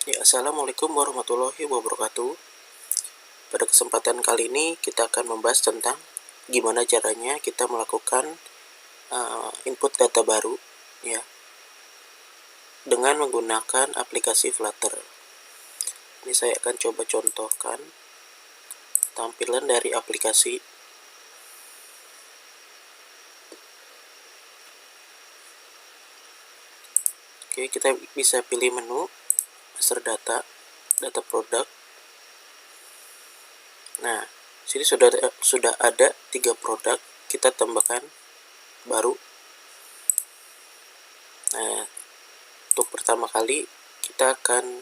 Ya, Assalamualaikum warahmatullahi wabarakatuh. Pada kesempatan kali ini kita akan membahas tentang gimana caranya kita melakukan input data baru ya dengan menggunakan aplikasi Flutter. Ini saya akan coba contohkan tampilan dari aplikasi. Oke, kita bisa pilih menu master data, data produk. Nah, sini sudah ada 3 produk, kita tambahkan baru. Nah, untuk pertama kali kita akan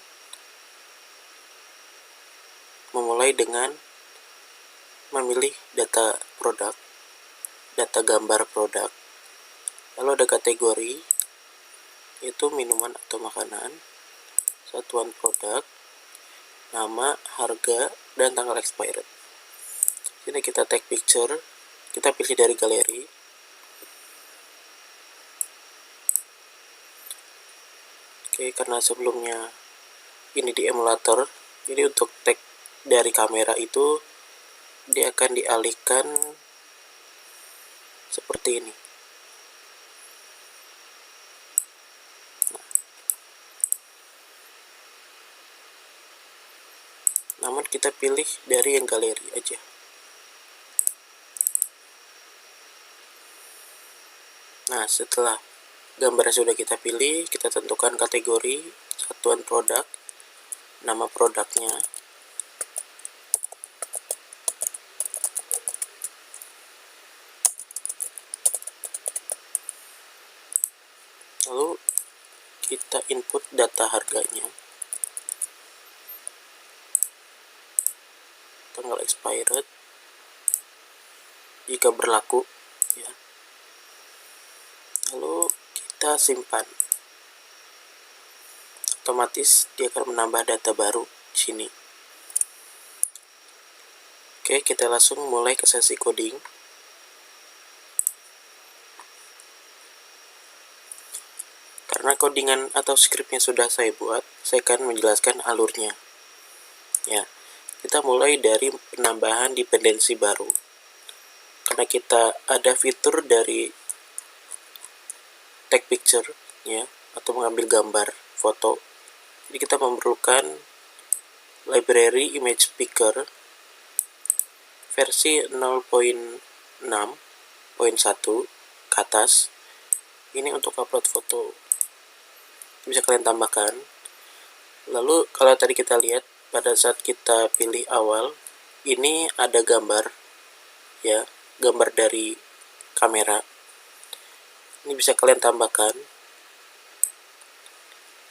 memulai dengan memilih data produk, data gambar produk. Lalu ada kategori, yaitu minuman atau makanan, satuan produk, nama, harga, dan tanggal expired. Sini kita take picture, kita pilih dari galeri. Oke, karena sebelumnya ini di emulator, jadi untuk tag dari kamera itu dia akan dialihkan seperti ini. Namun kita pilih dari yang galeri aja. Nah, setelah gambar sudah kita pilih, kita tentukan kategori, satuan produk, nama produknya, lalu kita input data harganya, tanggal expired jika berlaku ya. Lalu kita simpan, otomatis dia akan menambah data baru di sini. Oke, kita langsung mulai ke sesi coding. Karena codingan atau scriptnya sudah saya buat, saya akan menjelaskan alurnya ya. Kita mulai dari penambahan dependensi baru. Karena kita ada fitur dari take picture ya, atau mengambil gambar foto, jadi kita memerlukan library image picker versi 0.6.1 ke atas. Ini untuk upload foto, bisa kalian tambahkan. Lalu kalau tadi kita lihat pada saat kita pilih awal, ini ada gambar ya, gambar dari kamera. Ini bisa kalian tambahkan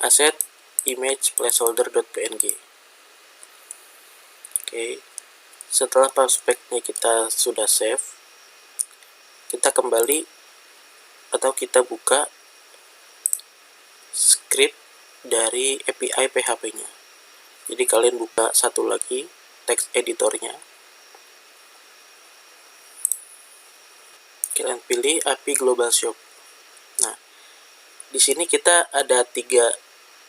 asset image placeholder.png. Oke, setelah prospeknya kita sudah save, kita kembali atau kita buka script dari API PHP-nya. Jadi kalian buka satu lagi text editornya. Kalian pilih API Global Shop. Nah, di sini kita ada 3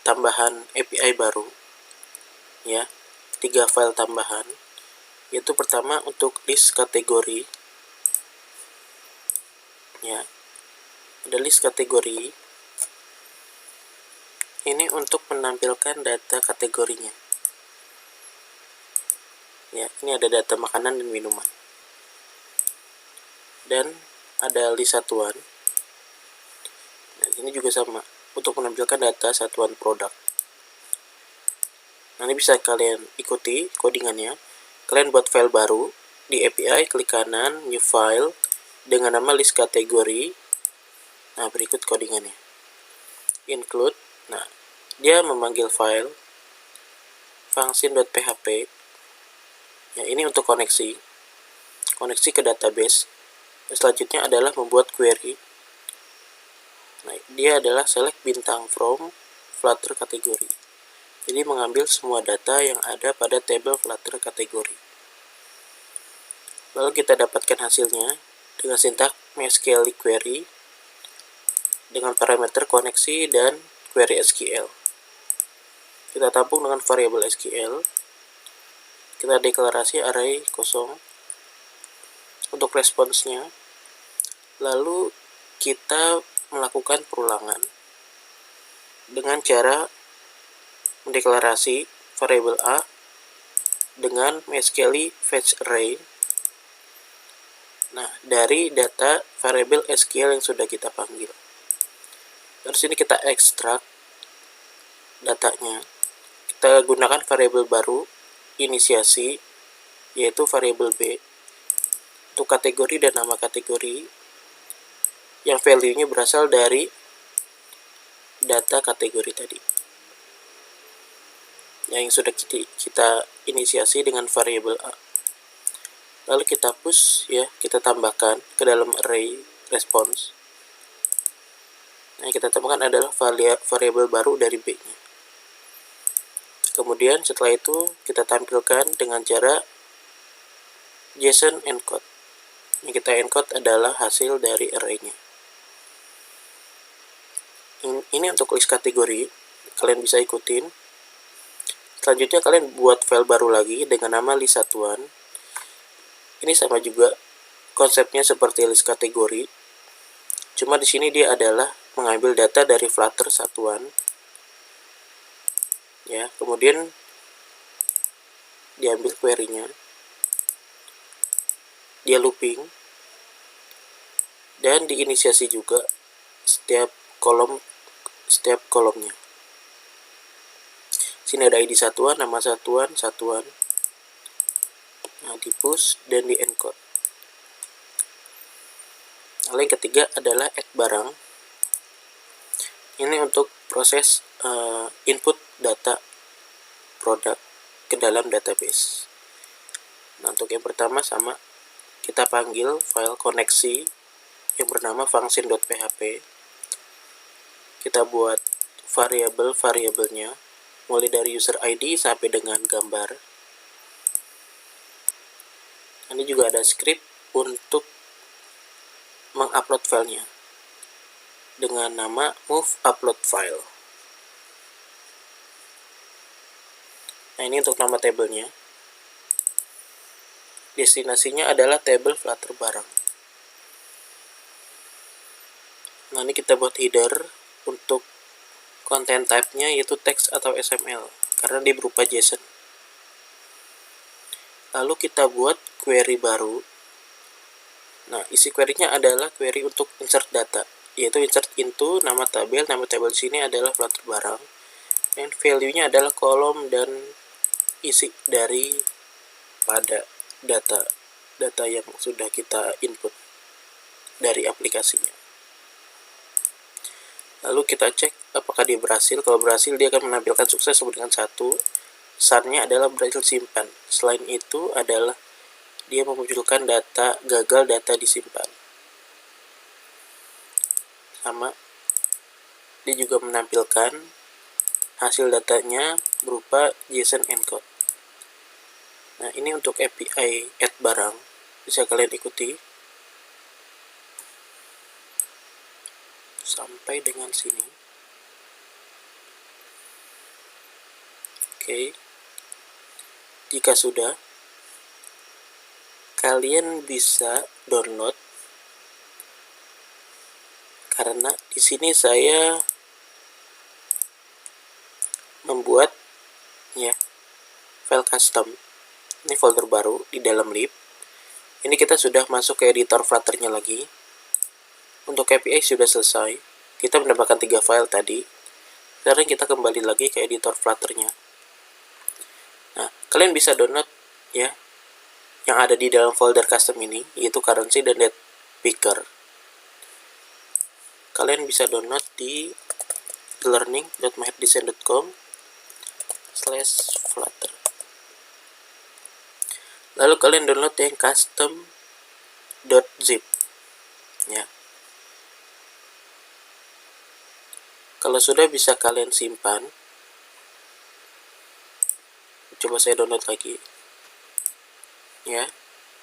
tambahan API baru ya, 3 file tambahan, yaitu pertama untuk list kategori ya, ada list kategori ini untuk menampilkan data kategorinya ya. Ini ada data makanan dan minuman, dan ada list satuan. Nah, ini juga sama untuk menampilkan data satuan produk. Nah, ini bisa kalian ikuti codingannya. Kalian buat file baru di API, klik kanan, new file dengan nama list kategori. Nah, berikut codingannya. Include, nah, dia memanggil file function.php. Ya, ini untuk koneksi ke database. Selanjutnya adalah membuat query. Nah, dia adalah select bintang from Flutter kategori. Jadi mengambil semua data yang ada pada tabel Flutter kategori. Lalu kita dapatkan hasilnya dengan sintak MySQL query dengan parameter koneksi dan query SQL. kita tampung dengan variabel SQL, kita deklarasi array kosong untuk responsnya, lalu kita melakukan perulangan dengan cara mendeklarasi variabel A dengan MySQL fetch array. Nah, dari data variabel SQL yang sudah kita panggil. Terus ini kita ekstrak datanya. Kita gunakan variabel baru inisiasi, yaitu variabel B untuk kategori dan nama kategori yang value-nya berasal dari data kategori tadi. Yang sudah kita inisiasi dengan variabel A. Lalu kita push ya, kita tambahkan ke dalam array response. Nah, yang kita tambahkan adalah variabel baru dari B-nya. Kemudian setelah itu kita tampilkan dengan cara JSON encode. Yang kita encode adalah hasil dari array-nya. Ini untuk list kategori, kalian bisa ikutin. Selanjutnya kalian buat file baru lagi dengan nama list satuan. Ini sama juga konsepnya seperti list kategori. Cuma di sini dia adalah mengambil data dari Flutter satuan. Ya, kemudian diambil query-nya, dia looping, dan diinisiasi juga setiap kolomnya. Sini ada ID satuan, nama satuan. Nah, di push dan di encode. Lalu yang ketiga adalah add barang. Ini untuk proses input data produk ke dalam database. Nah, untuk yang pertama sama, kita panggil file koneksi yang bernama function.php. Kita buat variabelnya mulai dari user ID sampai dengan gambar. Ini juga ada script untuk mengupload filenya dengan nama move upload file. Nah, ini untuk nama tabelnya. Destinasinya adalah table Flutter barang. Nah, ini kita buat header untuk content type-nya yaitu text atau XML karena dia berupa JSON. Lalu kita buat query baru. Nah, isi query-nya adalah query untuk insert data, yaitu insert into nama tabel. Nama tabel di sini adalah Flutter barang. Dan value-nya adalah kolom dan isi dari pada data yang sudah kita input dari aplikasinya. Lalu kita cek apakah dia berhasil. Kalau berhasil, dia akan menampilkan sukses dengan 1. Sun-nya adalah berhasil simpan. Selain itu adalah dia memunculkan data gagal, data disimpan. Sama, dia juga menampilkan hasil datanya berupa JSON encode. Nah, ini untuk API add barang, bisa kalian ikuti sampai dengan sini. Oke. Jika sudah, kalian bisa download karena di sini saya membuat ya file custom. Ini folder baru di dalam lib. Ini kita sudah masuk ke editor Flutter-nya lagi. Untuk API sudah selesai. Kita menambahkan 3 file tadi. Sekarang kita kembali lagi ke editor Flutter-nya. Nah, kalian bisa download ya yang ada di dalam folder custom ini, yaitu currency dan date picker. Kalian bisa download di learning.myheaddesign.com/flutter. Lalu kalian download yang custom.zip ya. Kalau sudah, bisa kalian simpan. Coba saya download lagi ya.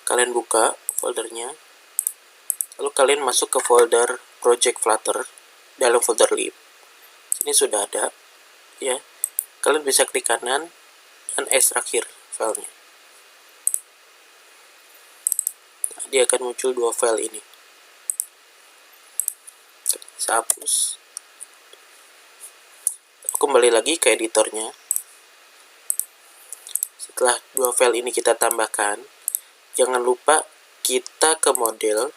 Kalian buka foldernya, lalu kalian masuk ke folder project Flutter dalam folder lib. Ini sudah ada ya. kalian bisa klik kanan dan ekstraktir filenya. Nah, dia akan muncul dua file ini. Saya hapus. Kembali lagi ke editornya. Setelah dua file ini kita tambahkan, jangan lupa kita ke model.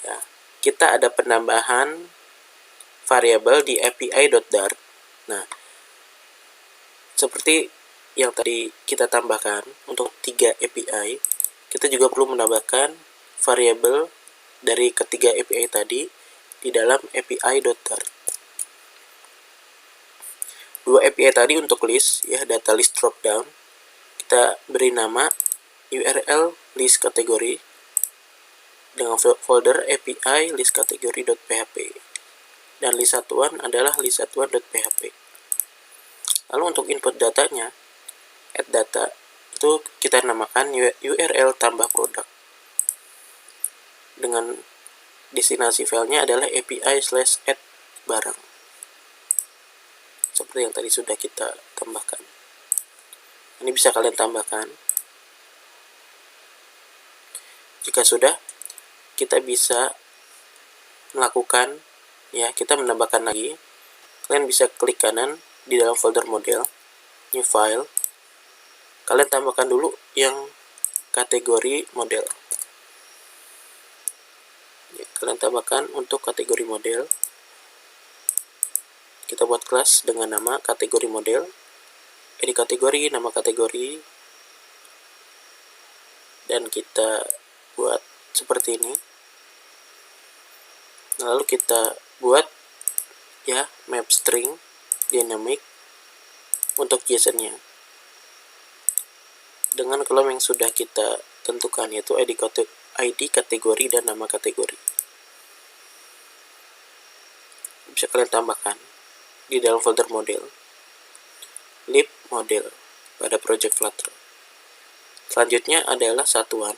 Ya, kita ada penambahan variabel di api.dart. Nah, seperti yang tadi kita tambahkan untuk 3 API, kita juga perlu menambahkan variabel dari ketiga API tadi di dalam api.dart. Dua API tadi untuk list, ya, data list dropdown, kita beri nama URL list kategori dengan folder API list kategori.php, dan list satuan adalah list satuan.php. Lalu untuk input datanya, add data, itu kita namakan URL tambah produk, dengan destinasi filenya adalah api/add barang, seperti yang tadi sudah kita tambahkan. Ini bisa kalian tambahkan. Jika sudah, kita bisa melakukan, ya, kita menambahkan lagi. Kalian bisa klik kanan di dalam folder model, new file. Kalian tambahkan dulu yang kategori model. Ya, kalian tambahkan untuk kategori model. Kita buat kelas dengan nama kategori model, edit kategori, nama kategori, dan kita buat seperti ini. Lalu kita buat, ya, map string dynamic untuk JSON-nya dengan kolom yang sudah kita tentukan, yaitu ID kategori dan nama kategori. Bisa kalian tambahkan di dalam folder model, lib model pada project Flutter. Selanjutnya adalah satuan,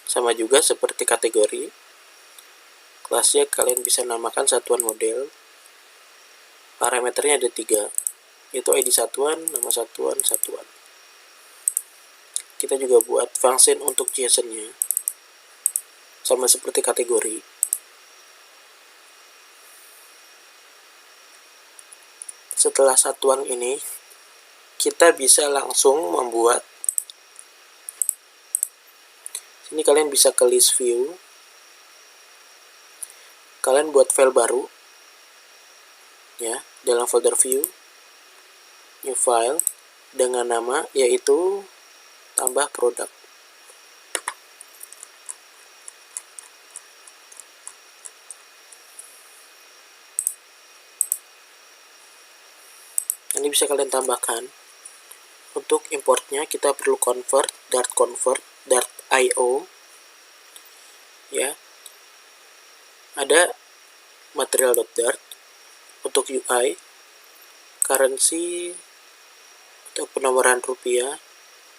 sama juga seperti kategori. Kelasnya kalian bisa namakan satuan model. Parameternya ada 3, yaitu ID satuan, nama satuan, satuan. Kita juga buat function untuk JSON-nya, sama seperti kategori. Setelah satuan ini, kita bisa langsung membuat, ini kalian bisa ke list view, kalian buat file baru, ya, dalam folder view, new file, dengan nama yaitu tambah produk. Ini bisa kalian tambahkan. Untuk importnya kita perlu convert dart.io, ya. Ada material.dart untuk UI, currency untuk penomoran rupiah,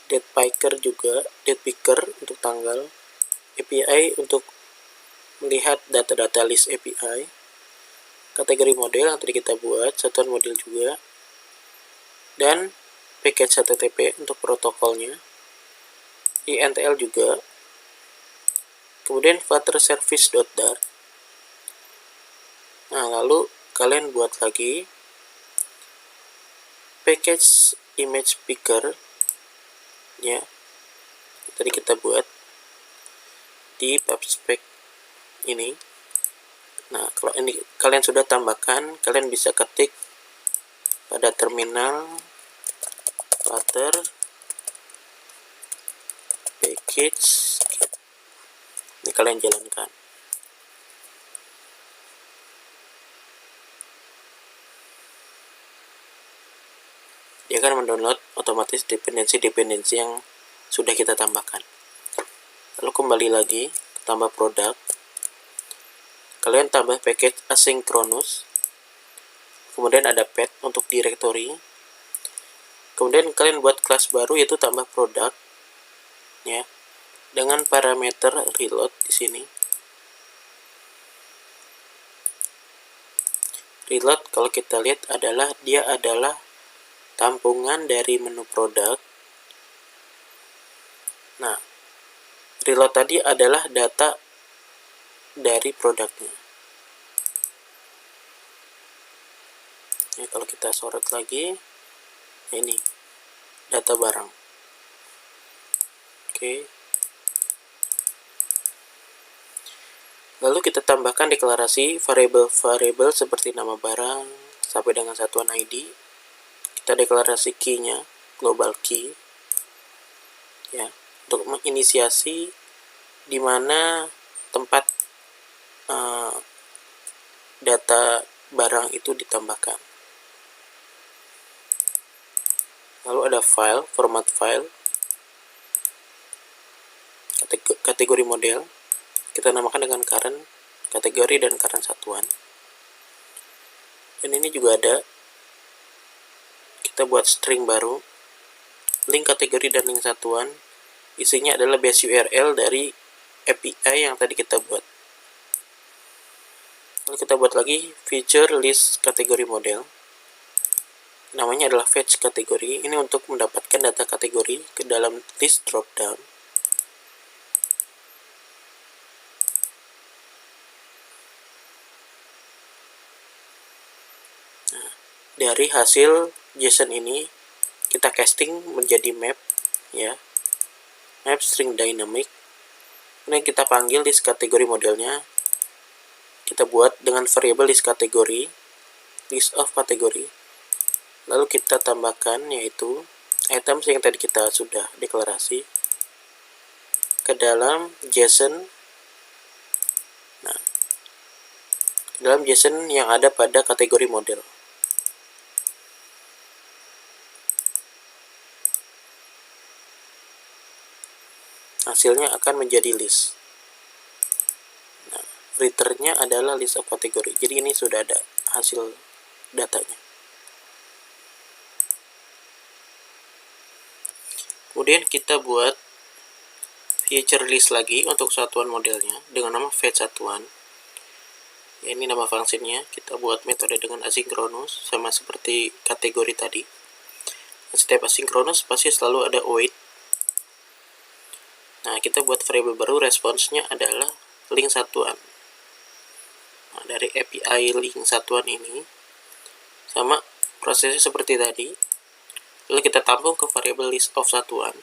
date picker juga, date picker untuk tanggal, API untuk melihat data-data list API, kategori model yang tadi kita buat, satuan model juga, dan package HTTP untuk protokolnya, INTL juga, kemudian Flutter service.dart. Nah, lalu kalian buat lagi package image picker, ya, tadi kita buat di pubspec ini. Nah, kalau ini kalian sudah tambahkan, kalian bisa ketik pada terminal Flutter package, ini kalian jalankan. Dia akan mendownload otomatis dependensi-dependensi yang sudah kita tambahkan. Lalu kembali lagi tambah produk, kalian tambah package asynchronous, kemudian ada path untuk directory, kemudian kalian buat kelas baru yaitu tambah produk, ya, dengan parameter reload di sini. Reload kalau kita lihat adalah dia adalah tampungan dari menu produk. Nah, reload tadi adalah data dari produknya. Ya, kalau kita sorot lagi, ini data barang. Oke. Lalu kita tambahkan deklarasi variabel-variabel seperti nama barang sampai dengan satuan ID. Kita deklarasi key-nya, global key, ya, untuk menginisiasi di mana tempat data barang itu ditambahkan. Lalu ada file, format file, kategori model. Kita namakan dengan current kategori dan current satuan. Dan ini juga ada, kita buat string baru, link kategori dan link satuan. Isinya adalah base URL dari API yang tadi kita buat. Lalu kita buat lagi feature list kategori model. Namanya adalah fetch kategori. Ini untuk mendapatkan data kategori ke dalam list dropdown. Nah, dari hasil JSON ini kita casting menjadi map, ya, map string dynamic. Kemudian kita panggil list kategori modelnya. Kita buat dengan variabel list kategori, list of kategori. Lalu kita tambahkan yaitu items yang tadi kita sudah deklarasi ke dalam JSON. Nah, ke dalam JSON yang ada pada kategori model. Hasilnya akan menjadi list. Nah, returnnya adalah list of kategori. Jadi ini sudah ada hasil datanya. Kemudian kita buat feature list lagi untuk satuan modelnya dengan nama fetch satuan. Ya, ini nama fungsinya. Kita buat metode dengan asinkronus sama seperti kategori tadi. Setiap asinkronus pasti selalu ada await. Nah, kita buat variabel baru, responsnya adalah link satuan. Nah, dari API link satuan ini sama prosesnya seperti tadi. Lalu kita tampung ke variabel list of satuan.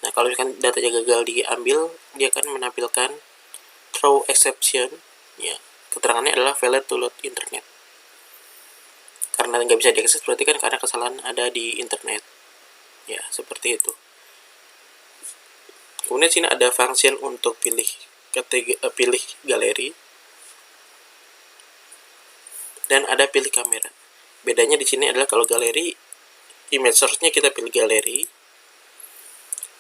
Nah, kalau misalkan datanya gagal diambil, dia akan menampilkan throw exception. Ya, keterangannya adalah failure to load internet. Karena nggak bisa diakses berarti kan karena kesalahan ada di internet. Ya, seperti itu. Kemudian sini ada function untuk pilih galeri dan ada pilih kamera. Bedanya di sini adalah kalau galeri image source-nya kita pilih galeri.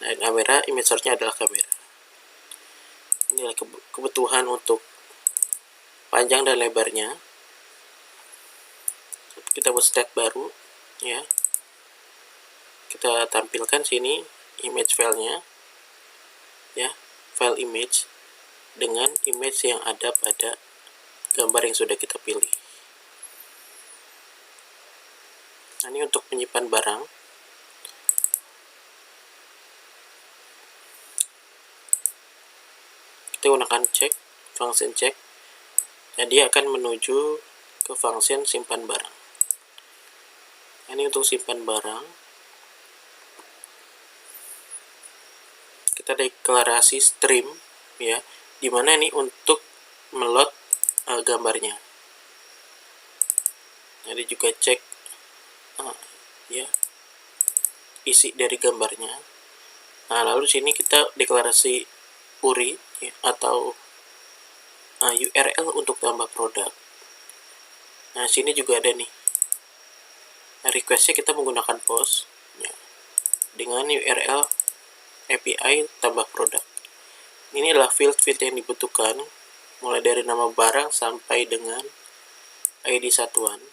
Nah, kamera image source-nya adalah kamera. Inilah kebutuhan untuk panjang dan lebarnya. Kita buat state baru, ya. Kita tampilkan sini image file-nya, ya, file image dengan image yang ada pada gambar yang sudah kita pilih. Nah, ini untuk menyimpan barang. Kita gunakan check, function check. Nah, dia akan menuju ke function simpan barang. Nah, ini untuk simpan barang. Kita deklarasi stream, ya, dimana ini untuk meload gambarnya. Jadi juga cek ya isi dari gambarnya. Nah, lalu sini kita deklarasi URI, ya, atau URL untuk tambah produk. Nah, sini juga ada nih. Nah, requestnya kita menggunakan post, ya, dengan URL API tambah produk. Ini adalah field yang dibutuhkan, mulai dari nama barang sampai dengan ID satuan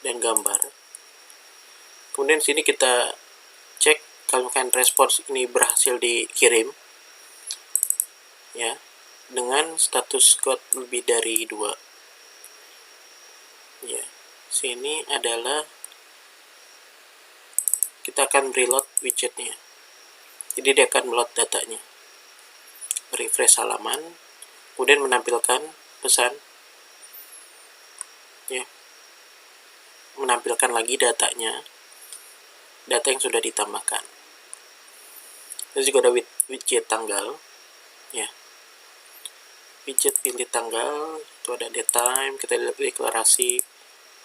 dan gambar. Kemudian sini kita cek kalau kan respons ini berhasil dikirim, ya, dengan status code lebih dari 2. Sini adalah kita akan reload widgetnya. Jadi dia akan meload datanya. Refresh halaman, kemudian menampilkan pesan, ya, menampilkan lagi datanya, data yang sudah ditambahkan. Terus juga ada widget tanggal, ya. Widget pilih tanggal, itu ada date time, kita lihat deklarasi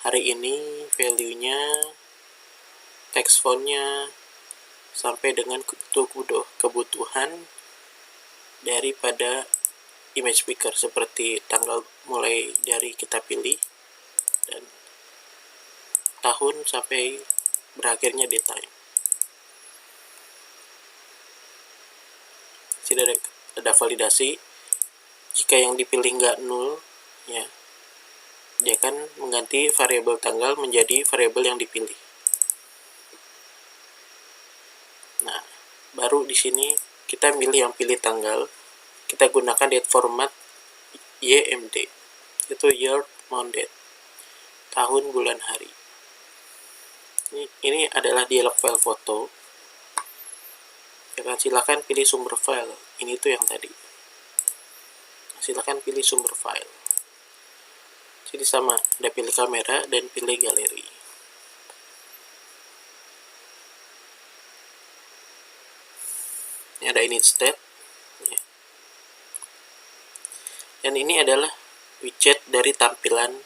hari ini, value-nya, text font-nya, sampai dengan kebutuhan daripada image picker, seperti tanggal mulai dari kita pilih dan tahun sampai berakhirnya date time. Sini ada validasi. Jika yang dipilih nggak null, ya, dia akan mengganti variabel tanggal menjadi variabel yang dipilih. Nah, baru di sini kita pilih yang pilih tanggal, kita gunakan date format YMD, itu year, month, date, tahun, bulan, hari. Ini adalah dialog file foto. Silakan pilih sumber file. Ini tuh yang tadi. Silakan pilih sumber file. Jadi sama, ada pilih kamera dan pilih galeri. Ini ada init state. Ya. Dan ini adalah widget dari tampilan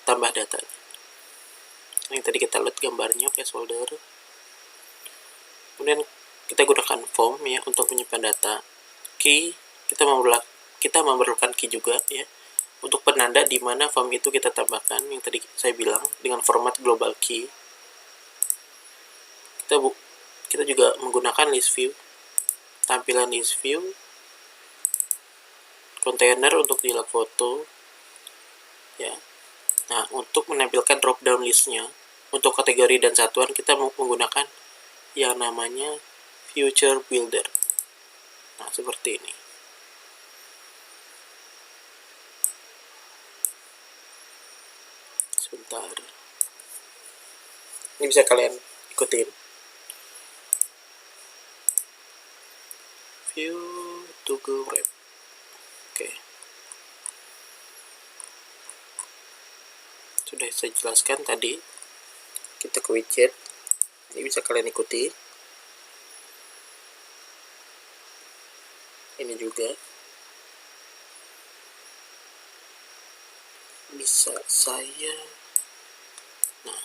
tambah data. Ini tadi kita load gambarnya, placeholder. Kemudian kita gunakan form, ya, untuk menyimpan data. Key, kita memerlukan key juga, ya, untuk penanda di mana form itu kita tambahkan, yang tadi saya bilang dengan format global key. Kita juga menggunakan list view, tampilan list view, container untuk dialog foto, ya. Nah, untuk menampilkan drop down listnya untuk kategori dan satuan, kita menggunakan yang namanya future builder. Nah, seperti ini. Sebentar. Ini bisa kalian ikutin. View to go wrap. Oke. Sudah saya jelaskan tadi. Kita ke widget. Ini bisa kalian ikuti. Ini juga bisa saya, nah,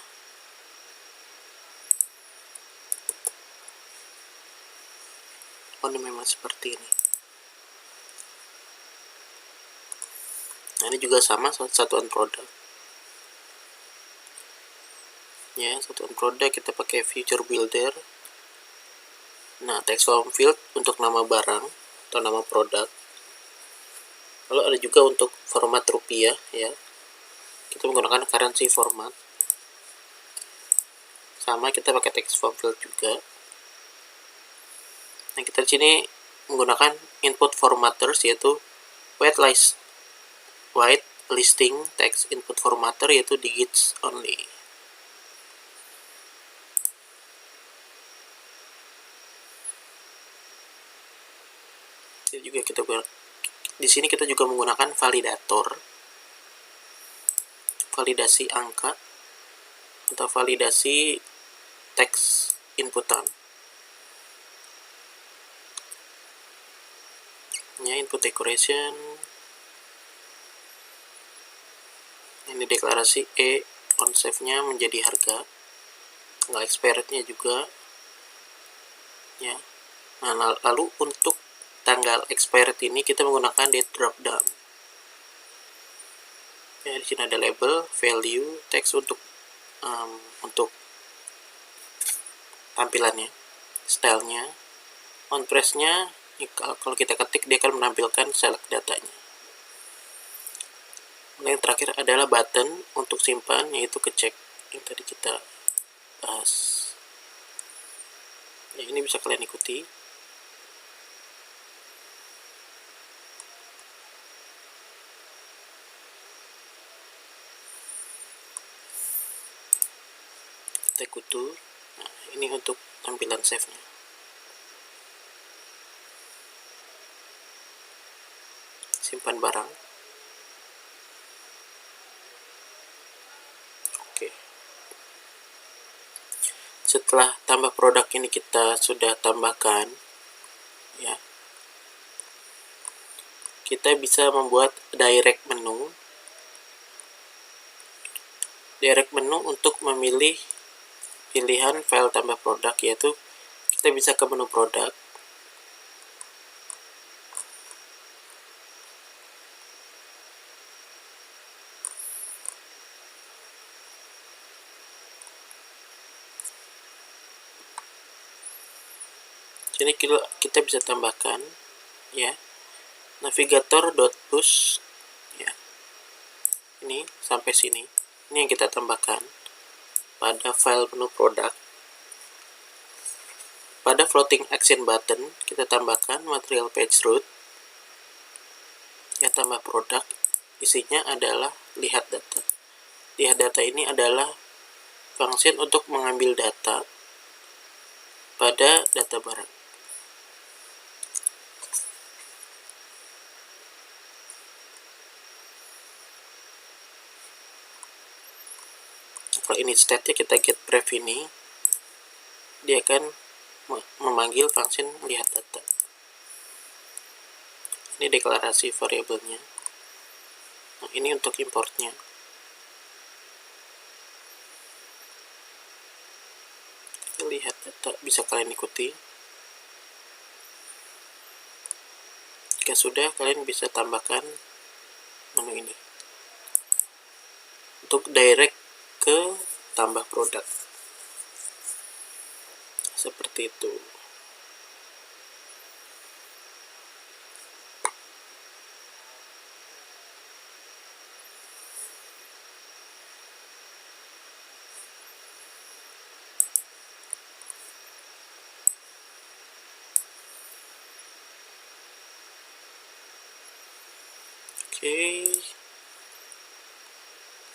ini memang seperti ini. Nah, ini juga sama, satuan produk, ya. Satuan produk kita pakai future builder. Nah, text form field untuk nama barang atau nama produk. Lalu ada juga untuk format rupiah, ya, kita menggunakan currency format. Sama, kita pakai text form field juga. Nah, kita di sini menggunakan input formatters, yaitu white listing text input formatter, yaitu digits only. Jadi juga di sini kita juga menggunakan validator, validasi angka atau validasi teks inputan. Ya, input decoration. Ini deklarasi on save-nya menjadi harga, tanggal expired-nya juga, ya. Nah, lalu untuk tanggal expired ini kita menggunakan date drop down. Ya, di sini ada label, value, text untuk tampilannya, stylenya, on press-nya. Kalau kita ketik, dia akan menampilkan select datanya. Nah, yang terakhir adalah button untuk simpan, yaitu kecek yang tadi kita bahas. Ya, ini bisa kalian ikuti. Tekutu. Nah, ini untuk tampilan save-nya. Simpan barang. Oke. Setelah tambah produk ini kita sudah tambahkan, ya, kita bisa membuat direct menu. Direct menu untuk memilih pilihan file tambah produk, yaitu kita bisa ke menu produk, sini kita bisa tambahkan, ya, navigator.push, ya, ini sampai sini. Ini yang kita tambahkan pada file menu produk. Pada floating action button kita tambahkan material page route, ya, tambah produk. Isinya adalah lihat data. Lihat data ini adalah function untuk mengambil data pada data barang. Kalau ini state-nya kita get pref ini, dia akan memanggil function lihat data. Ini deklarasi variabelnya. Nah, ini untuk importnya. Lihat data bisa kalian ikuti. Jika sudah, kalian bisa tambahkan menu ini untuk direct ke tambah produk, seperti itu. Oke,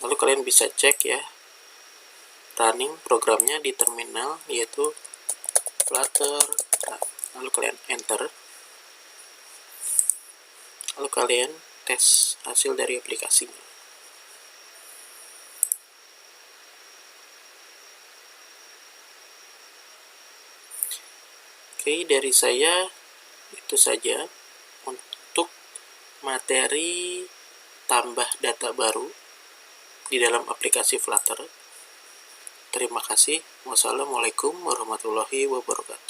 lalu kalian bisa cek, ya, running programnya di terminal, yaitu Flutter. Nah, lalu kalian enter, lalu kalian tes hasil dari aplikasinya. Oke, dari saya itu saja untuk materi tambah data baru di dalam aplikasi Flutter. Terima kasih. Wassalamualaikum warahmatullahi wabarakatuh.